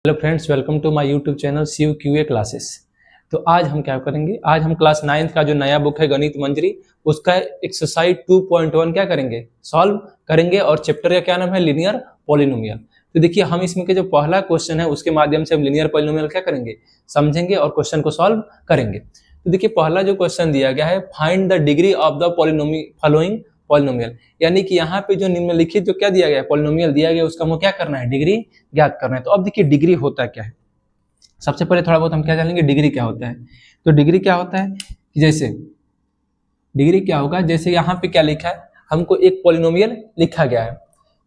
Hello friends, welcome to my YouTube channel CU QA classes. तो आज हम क्या करेंगे, आज हम क्लास 9th का जो नया बुक है गणित मंजरी, उसका एक्सरसाइज 2.1 क्या करेंगे, सॉल्व करेंगे। और चैप्टर का क्या नाम है, लीनियर पॉलिनोमियल। तो देखिए, हम इसमें के जो पहला क्वेश्चन है उसके माध्यम से हम लीनियर पॉलिनोमियल क्या करेंगे, समझेंगे और क्वेश्चन को सॉल्व करेंगे। तो देखिए, पहला जो क्वेश्चन दिया गया है, find the degree of the following polynomial, यानी कि यहाँ पे जो निम्नलिखित जो क्या दिया गया है, पॉलिनोमियल दिया गया, उसका हमको क्या करना है, डिग्री ज्ञात करना है। तो अब देखिए, डिग्री होता क्या है, सबसे पहले थोड़ा बहुत हम क्या जानेंगे, डिग्री क्या होता है। तो डिग्री क्या होता है कि जैसे डिग्री क्या होगा, जैसे यहाँ पे क्या लिखा है, हमको एक पॉलिनोमियल लिखा गया है।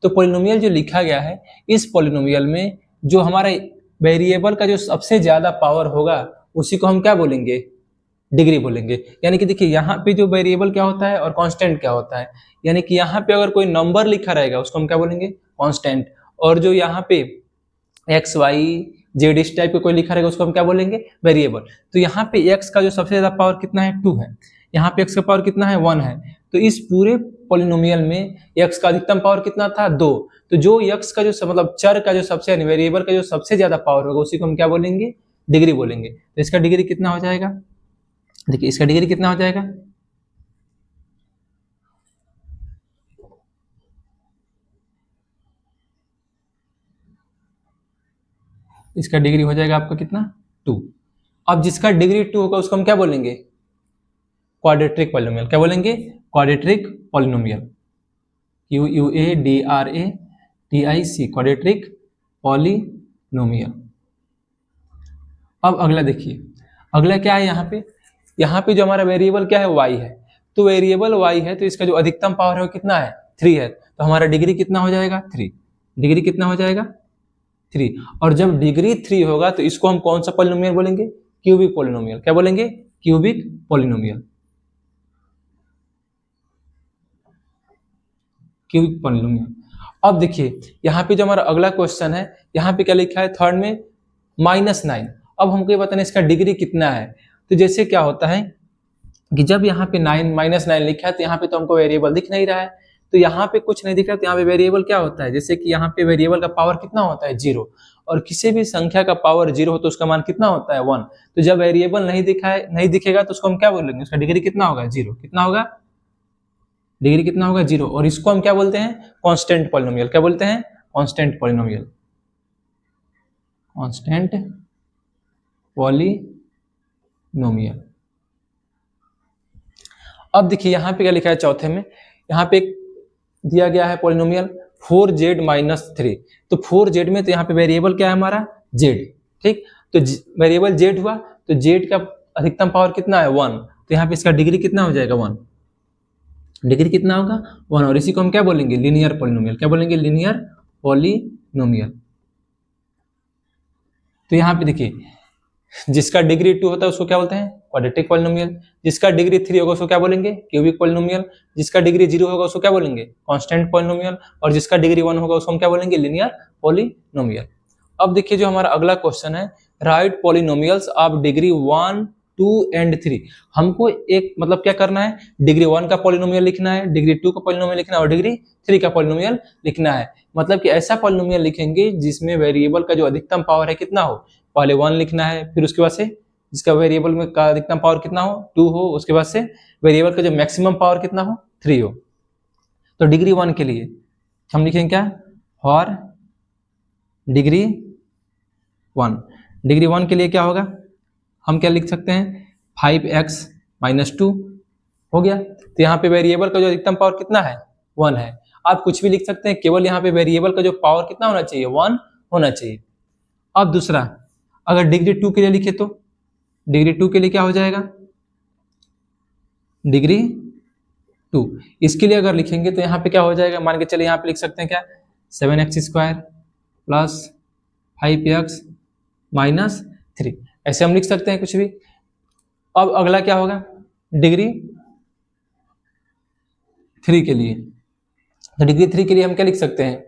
तो पॉलिनोमियल जो लिखा गया है, इस पॉलिनोमियल में जो हमारे वेरिएबल का जो सबसे ज्यादा पावर होगा, उसी को हम क्या बोलेंगे, डिग्री बोलेंगे। यानी कि देखिए, यहाँ पे जो वेरिएबल क्या होता है और कांस्टेंट क्या होता है, यानी कि यहाँ पे अगर कोई नंबर लिखा रहेगा उसको हम क्या बोलेंगे, कांस्टेंट। और जो यहाँ पे एक्स वाई जेड इस टाइप का कोई लिखा रहेगा उसको हम क्या बोलेंगे, वेरिएबल। तो यहाँ पे एक्स का जो सबसे ज्यादा पावर कितना है, 2 है। यहाँ पे एक्स का पावर कितना है, 1 है। तो इस पूरे पॉलिनोमियल में एक्स का अधिकतम पावर कितना था, 2। तो जो एक्स का जो मतलब चर का जो सबसे वेरिएबल का जो सबसे ज्यादा पावर होगा, उसी को हम क्या बोलेंगे, डिग्री बोलेंगे। तो इसका डिग्री कितना हो जाएगा, देखिए इसका डिग्री कितना हो जाएगा, इसका डिग्री हो जाएगा आपका कितना, 2। अब जिसका डिग्री 2 होगा उसको हम क्या बोलेंगे, क्वाड्रेटिक पॉलिनोमियल। क्या बोलेंगे, quadratic polynomial, QUADRATIC, quadratic polynomial. अब अगला देखिए, अगला क्या है, यहाँ पे जो हमारा वेरिएबल क्या है, y है। तो वेरिएबल y है, तो इसका जो अधिकतम पावर है वो कितना है, 3 है। तो हमारा डिग्री कितना हो जाएगा, 3। डिग्री कितना हो जाएगा, 3। और जब डिग्री 3 होगा तो इसको हम कौन सा पॉलिनोमियल बोलेंगे, क्यूबिक पॉलिनोमियल। क्या बोलेंगे, क्यूबिक पॉलिनोमियल, क्यूबिक पॉलिनोमियल। अब देखिए, यहाँ पे जो हमारा अगला क्वेश्चन है, यहाँ पे क्या लिखा है, थर्ड में -9। अब हमको ये बताना इसका डिग्री कितना है। तो जैसे क्या होता है कि जब यहाँ पे -9 लिखा है, तो यहाँ पे तो हमको वेरिएबल दिख नहीं रहा है। तो यहाँ पे कुछ नहीं दिख रहा, तो यहाँ पे वेरिएबल क्या होता है, जैसे कि यहाँ पे वेरिएबल का पावर कितना होता है, 0। और किसी भी संख्या का पावर 0 हो तो उसका मान कितना होता है, 1। तो जब वेरिएबल नहीं दिखेगा तो उसको हम क्या बोलेंगे, उसका डिग्री कितना होगा, 0। कितना होगा, डिग्री कितना होगा, 0। और इसको हम क्या बोलते हैं, कांस्टेंट पॉलिनोमियल। क्या बोलते हैं, कांस्टेंट पॉलिनोमियल, कांस्टेंट पॉलिनोमियल। अब देखिए, यहाँ पे क्या लिखा है चौथे में, यहाँ पे एक दिया गया है पॉलिनोमियल 4z-3। तो 4z में तो यहाँ पे वेरिएबल क्या है हमारा, z। ठीक, तो वेरिएबल z हुआ, तो z का अधिकतम पावर कितना है, 1। तो यहाँ पे इसका डिग्री कितना हो जाएगा, 1। डिग्री कितना होगा, 1। और इसी को हम क्या बोलेंगे, लीनियर पॉलिनोमियल। क्या बोलेंगे, लीनियर पॉलिनोमियल। तो यहाँ पे देखिए, जिसका डिग्री 2 होता है उसको क्या बोलते हैं, क्वाड्रेटिक पॉलिनोमियल। जिसका डिग्री 3 होगा उसको क्या बोलेंगे, क्यूबिक पॉलिनोमियल। जिसका डिग्री 0 होगा उसको क्या बोलेंगे, कांस्टेंट पॉलिनोमियल। और जिसका डिग्री 1 होगा उसको हम क्या बोलेंगे, लीनियर पॉलिनोमियल। अब देखिए, जो हमारा अगला क्वेश्चन है, right polynomials of degree 1, 2 and 3। हमको एक मतलब क्या करना है, डिग्री 1 का पॉलिनोमियल लिखना है, डिग्री 2 का पॉलिनोमियल लिखना है और डिग्री 3 का पॉलिनोमियल लिखना है। मतलब कि ऐसा पॉलिनोमियल लिखेंगे जिसमें वेरिएबल का जो अधिकतम पावर है कितना हो, पहले 1 लिखना है, फिर उसके बाद से जिसका वेरिएबल में का अधिकतम पावर कितना हो, 2 हो, उसके बाद से वेरिएबल का जो मैक्सिमम पावर कितना हो, 3 हो। तो डिग्री 1 के लिए हम लिखेंगे क्या, फॉर डिग्री 1। डिग्री 1 के लिए क्या होगा, हम क्या लिख सकते हैं, 5x-2 हो गया। तो यहाँ पे वेरिएबल का जो अधिकतम पावर कितना है, 1 है। आप कुछ भी लिख सकते हैं, केवल यहाँ पे वेरिएबल का जो पावर कितना होना चाहिए, 1 होना चाहिए। अब दूसरा, अगर डिग्री 2 के लिए लिखे तो डिग्री 2 के लिए क्या हो जाएगा, डिग्री 2। इसके लिए अगर लिखेंगे तो यहाँ पे क्या हो जाएगा, मान के चलिए यहाँ पे लिख सकते हैं क्या, 7x² प्लस 5x-3। ऐसे हम लिख सकते हैं कुछ भी। अब अगला क्या होगा, डिग्री 3 के लिए। तो डिग्री 3 के लिए हम क्या लिख सकते हैं,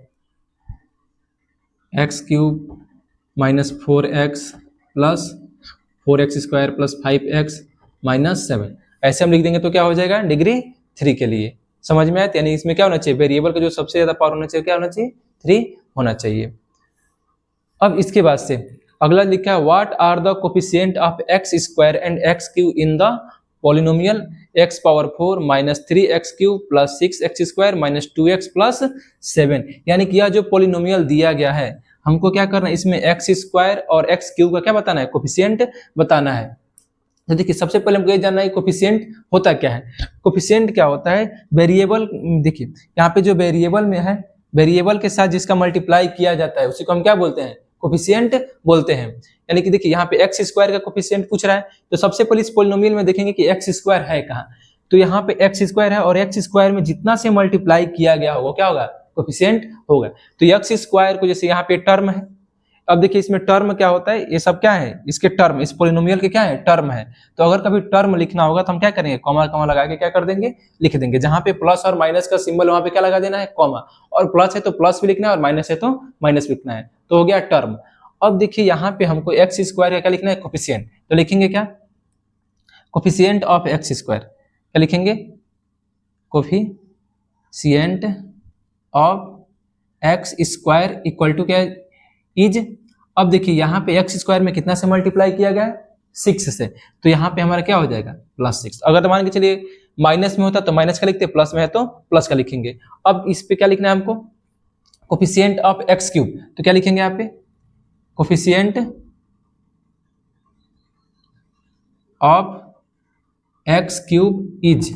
x³ minus 4x plus 4x² plus 5x-7। ऐसे हम लिख देंगे तो क्या हो जाएगा, डिग्री 3 के लिए। समझ में आया, यानी इसमें क्या होना चाहिए, वेरिएबल का जो सबसे ज्यादा पावर होना चाहिए क्या होना चाहिए, 3 होना चाहिए। अब इसके बाद से अगला लिखा है what are the coefficient of x square and x cube in the polynomial x power 4 minus 3x cube plus 6x square minus 2x plus 7। यानी कि यह जो पॉलिनोमियल दिया गया है हमको क्या करना है, इसमें एक्स स्क्वायर और एक्स क्यूब का क्या बताना है, कोफिशिएंट बताना है। तो देखिए सबसे पहले हमको ये जानना है कोफिशिएंट होता क्या है। कोफिशिएंट क्या होता है, वेरिएबल, देखिए यहाँ पे जो वेरिएबल में है, वेरिएबल के साथ जिसका मल्टीप्लाई किया जाता है उसी को हम क्या बोलते हैं, कोफिशिएंट बोलते हैं। यानी कि देखिए यहाँ पे एक्स स्क्वायर का कोफिशिएंट पूछ रहा है, तो सबसे पहले इस पॉलिनोमियल में देखेंगे कि एक्स स्क्वायर है कहाँ। तो यहाँ पे एक्स स्क्वायर है और एक्स स्क्वायर में जितना से मल्टीप्लाई किया गया होगा क्या होगा, कोफिशिएंट होगा। तो एक्स स्क्वायर को जैसे यहाँ पे टर्म है, अब देखिए इसमें टर्म क्या होता है, ये सब क्या है, इसके टर्म, इस पॉलिनोमियल के क्या है, टर्म है। तो अगर कभी टर्म लिखना होगा तो हम क्या करेंगे, कॉमा कॉमा लगा के क्या कर देंगे, लिख देंगे। जहां पे प्लस और माइनस का सिंबल वहां पे क्या लगा देना है, कॉमा, और प्लस है तो प्लस भी लिखना है और माइनस है तो माइनस भी लिखना है, तो हो गया टर्म। अब देखिए यहाँ पे हमको एक्स स्क्वायर का क्या लिखना है, कोफिशिएंट। तो लिखेंगे क्या, कोफिशिएंट ऑफ एक्स स्क्वायर, क्या लिखेंगे, coefficient of x square equal to क्या इज। अब देखिए यहाँ पे एक्स स्क्वायर में कितना से मल्टीप्लाई किया गया है, 6 से, तो यहाँ पे हमारा क्या हो जाएगा, +6। अगर मान के चलिए माइनस में होता तो माइनस का लिखते, प्लस में है तो प्लस का लिखेंगे। अब इस पे क्या लिखना है हमको, कोफिशिएंट ऑफ एक्स क्यूब, तो क्या लिखेंगे यहाँ पे, coefficient of x cube is.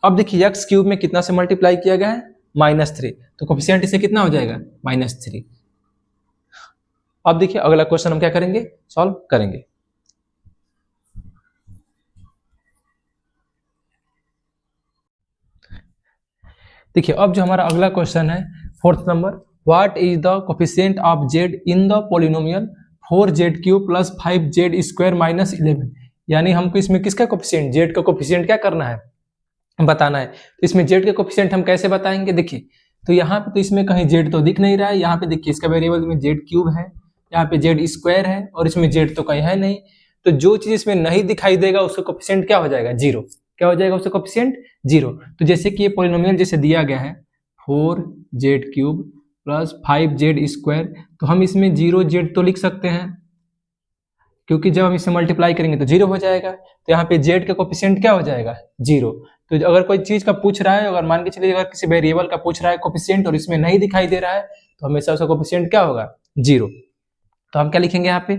अब देखिए एक्स क्यूब में कितना से मल्टीप्लाई किया गया है, -3, तो कोफिशिएंट इसे कितना हो जाएगा, -3। अब देखिए अगला क्वेश्चन हम क्या करेंगे, सॉल्व करेंगे। देखिए अब जो हमारा अगला क्वेश्चन है 4th number, what is the coefficient of Z in the polynomial 4z³ plus 5z square minus 11। यानी हमको इसमें किसका कोफिशिएंट, जेड का कोफिशिएंट क्या करना है, बताना है। तो इसमें जेड का कोफिशिएंट हम कैसे बताएंगे, देखिए तो यहाँ पे तो इसमें कहीं जेड तो दिख नहीं रहा है, यहाँ पे देखिए इसका वेरिएबल में z³ है, यहाँ पे जेड स्क्वायर है और इसमें जेड तो कहीं है नहीं। तो जो चीज इसमें नहीं दिखाई देगा उसका कोफिशिएंट क्या हो जाएगा, 0। क्या हो जाएगा उसका कोफिशिएंट, 0। तो जैसे कि ये पॉलिनोमियल जैसे दिया गया है 4z³ प्लस 5z स्क्वायर, तो हम इसमें 0z तो लिख सकते हैं क्योंकि जब हम इसे मल्टीप्लाई करेंगे तो 0 हो जाएगा। तो यहाँ पे z का कोफिशिएंट क्या हो जाएगा, 0। तो अगर कोई चीज का पूछ रहा है, अगर मान के चलिए अगर किसी वेरिएबल का पूछ रहा है कोफिशिएंट और इसमें नहीं दिखाई दे रहा है तो हमेशा उसका कोफिशिएंट क्या होगा, 0। तो हम क्या लिखेंगे यहाँ पे,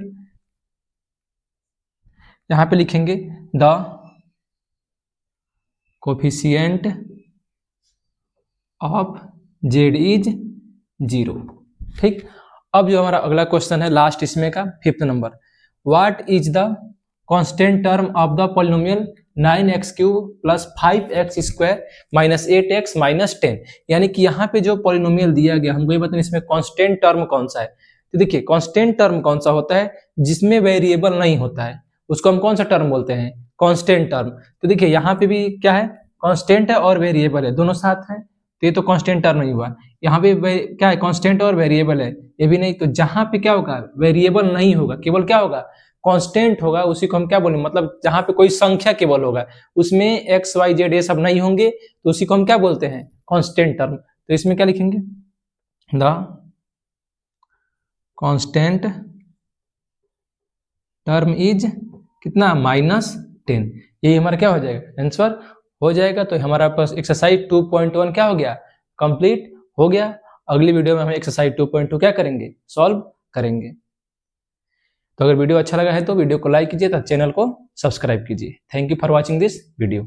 लिखेंगे the coefficient of Z is 0। ठीक, अब जो हमारा अगला क्वेश्चन है लास्ट इसमें का 5th number, what is the constant term of the polynomial 9x³ plus 5x square minus 8x minus 10। यानी कि यहाँ पे जो पॉलिनोमियल दिया गया हमको ये बताना इसमें कांस्टेंट टर्म कौन सा है। तो देखिए कांस्टेंट टर्म कौन सा होता है, जिसमें वेरिएबल नहीं होता है उसको हम कौन सा टर्म बोलते हैं, कांस्टेंट टर्म। तो देखिए यहाँ पे भी क्या है, कांस्टेंट है और वेरिएबल है, दोनों साथ हैं, तो ये तो कांस्टेंट टर्म नहीं हुआ। यहाँ पे क्या है, कांस्टेंट और वेरिएबल है, ये भी नहीं। तो जहां पे क्या होगा, वेरिएबल नहीं होगा, केवल क्या होगा, कांस्टेंट होगा, उसी को हम क्या बोलेंगे, मतलब जहां पे कोई संख्या केवल होगा, उसमें एक्स वाई जेड ये सब नहीं होंगे, तो उसी को हम क्या बोलते हैं, कांस्टेंट टर्म। तो इसमें क्या लिखेंगे, द कांस्टेंट टर्म इज कितना, -10। यही हमारा क्या हो जाएगा, आंसर हो जाएगा। तो हमारा पास एक्सरसाइज 2.1 क्या हो गया, कंप्लीट हो गया। अगली वीडियो में हम एक्सरसाइज 2.2 क्या करेंगे, सॉल्व करेंगे। तो अगर वीडियो अच्छा लगा है तो वीडियो को लाइक कीजिए तथा चैनल को सब्सक्राइब कीजिए। Thank you for watching this video.